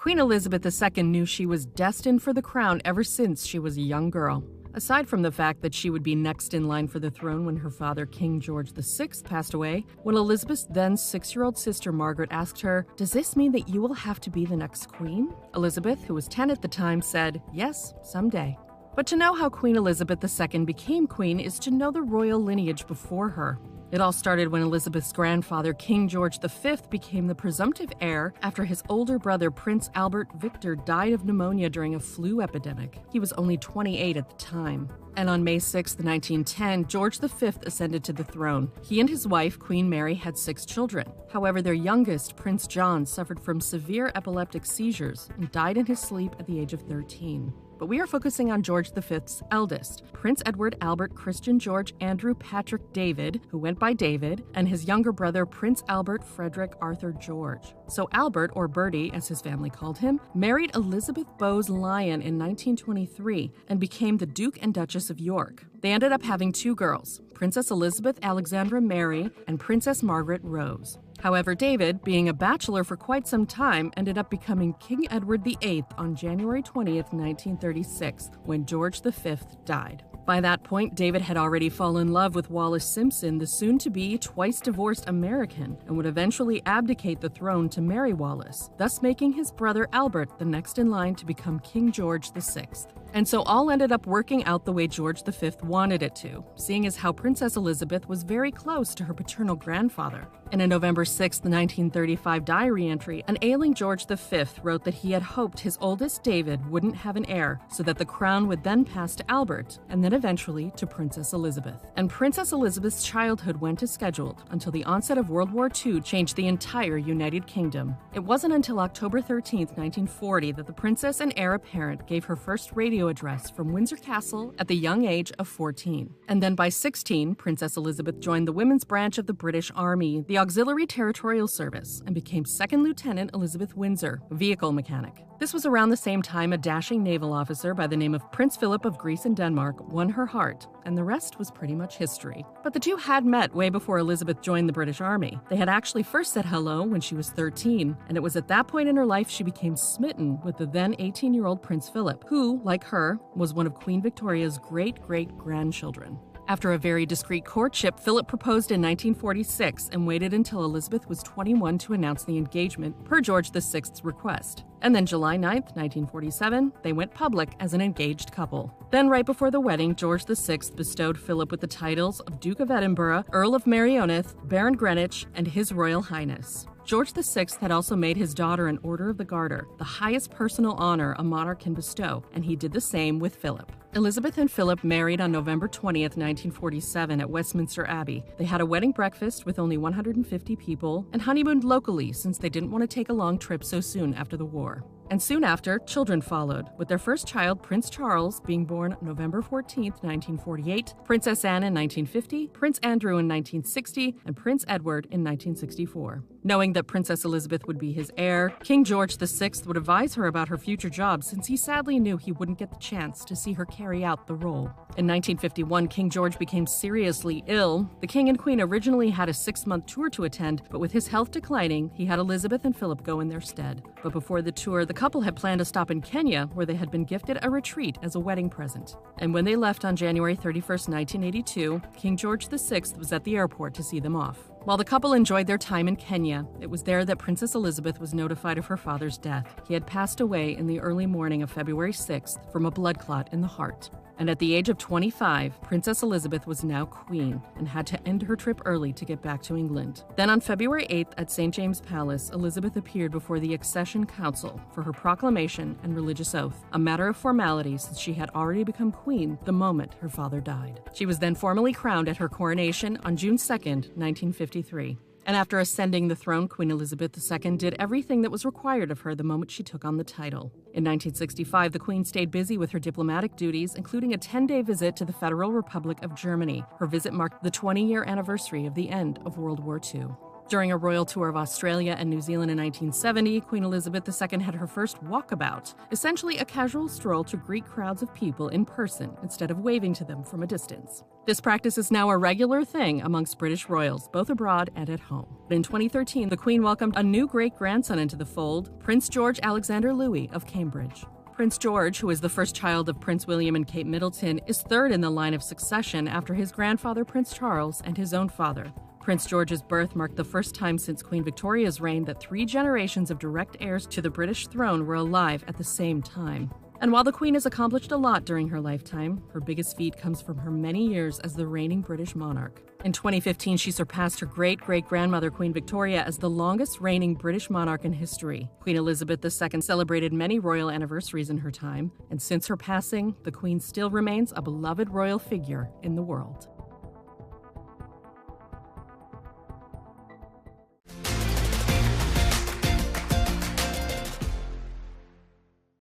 Queen Elizabeth II knew she was destined for the crown ever since she was a young girl. Aside from the fact that she would be next in line for the throne when her father, King George VI, passed away, when Elizabeth's then 6-year-old sister Margaret asked her, "Does this mean that you will have to be the next queen?" Elizabeth, who was 10 at the time, said, "Yes, someday." But to know how Queen Elizabeth II became queen is to know the royal lineage before her. It all started when Elizabeth's grandfather, King George V, became the presumptive heir after his older brother, Prince Albert Victor, died of pneumonia during a flu epidemic. He was only 28 at the time. And on May 6, 1910, George V ascended to the throne. He and his wife, Queen Mary, had 6 children. However, their youngest, Prince John, suffered from severe epileptic seizures and died in his sleep at the age of 13. But we are focusing on George V's eldest, Prince Edward Albert Christian George Andrew Patrick David, who went by David, and his younger brother, Prince Albert Frederick Arthur George. So Albert, or Bertie, as his family called him, married Elizabeth Bowes Lyon in 1923 and became the Duke and Duchess of York. They ended up having 2 girls, Princess Elizabeth Alexandra Mary and Princess Margaret Rose. However, David, being a bachelor for quite some time, ended up becoming King Edward VIII on January 20th, 1936, when George V died. By that point, David had already fallen in love with Wallis Simpson, the soon-to-be twice-divorced American, and would eventually abdicate the throne to marry Wallis, thus making his brother Albert the next in line to become King George VI. And so all ended up working out the way George V wanted it to, seeing as how Princess Elizabeth was very close to her paternal grandfather. In a November 6, 1935 diary entry, an ailing George V wrote that he had hoped his oldest David wouldn't have an heir, so that the crown would then pass to Albert, and then eventually to Princess Elizabeth. And Princess Elizabeth's childhood went as scheduled until the onset of World War II changed the entire United Kingdom. It wasn't until October 13, 1940 that the princess and heir apparent gave her first radio address from Windsor Castle at the young age of 14. And then by 16, Princess Elizabeth joined the women's branch of the British Army, the Auxiliary Territorial Service, and became 2nd Lieutenant Elizabeth Windsor, vehicle mechanic. This was around the same time a dashing naval officer by the name of Prince Philip of Greece and Denmark won her heart, and the rest was pretty much history. But the two had met way before Elizabeth joined the British Army. They had actually first said hello when she was 13, and it was at that point in her life she became smitten with the then 18-year-old Prince Philip, who, like her, was one of Queen Victoria's great-great-grandchildren. After a very discreet courtship, Philip proposed in 1946 and waited until Elizabeth was 21 to announce the engagement, per George VI's request. And then July 9, 1947, they went public as an engaged couple. Then right before the wedding, George VI bestowed Philip with the titles of Duke of Edinburgh, Earl of Merioneth, Baron Greenwich, and His Royal Highness. George VI had also made his daughter an Order of the Garter, the highest personal honor a monarch can bestow, and he did the same with Philip. Elizabeth and Philip married on November 20th, 1947 at Westminster Abbey. They had a wedding breakfast with only 150 people and honeymooned locally since they didn't want to take a long trip so soon after the war. And soon after, children followed, with their first child, Prince Charles, being born November 14, 1948, Princess Anne in 1950, Prince Andrew in 1960, and Prince Edward in 1964. Knowing that Princess Elizabeth would be his heir, King George VI would advise her about her future job since he sadly knew he wouldn't get the chance to see her carry out the role. In 1951, King George became seriously ill. The King and Queen originally had a 6-month tour to attend, but with his health declining, he had Elizabeth and Philip go in their stead. But before the tour, the couple had planned to stop in Kenya, where they had been gifted a retreat as a wedding present. And when they left on January 31st, 1982, King George VI was at the airport to see them off. While the couple enjoyed their time in Kenya, it was there that Princess Elizabeth was notified of her father's death. He had passed away in the early morning of February 6th from a blood clot in the heart. And at the age of 25, Princess Elizabeth was now queen and had to end her trip early to get back to England. Then on February 8th at St. James Palace, Elizabeth appeared before the Accession Council for her proclamation and religious oath, a matter of formality since she had already become queen the moment her father died. She was then formally crowned at her coronation on June 2nd, 1953. And after ascending the throne, Queen Elizabeth II did everything that was required of her the moment she took on the title. In 1965, the Queen stayed busy with her diplomatic duties, including a 10-day visit to the Federal Republic of Germany. Her visit marked the 20-year anniversary of the end of World War II. During a royal tour of Australia and New Zealand in 1970, Queen Elizabeth II had her first walkabout, essentially a casual stroll to greet crowds of people in person instead of waving to them from a distance. This practice is now a regular thing amongst British royals, both abroad and at home. But in 2013, the Queen welcomed a new great-grandson into the fold, Prince George Alexander Louis of Cambridge. Prince George, who is the first child of Prince William and Kate Middleton, is third in the line of succession after his grandfather Prince Charles and his own father. Prince George's birth marked the first time since Queen Victoria's reign that 3 generations of direct heirs to the British throne were alive at the same time. And while the Queen has accomplished a lot during her lifetime, her biggest feat comes from her many years as the reigning British monarch. In 2015, she surpassed her great-great-grandmother Queen Victoria as the longest reigning British monarch in history. Queen Elizabeth II celebrated many royal anniversaries in her time, and since her passing, the Queen still remains a beloved royal figure in the world.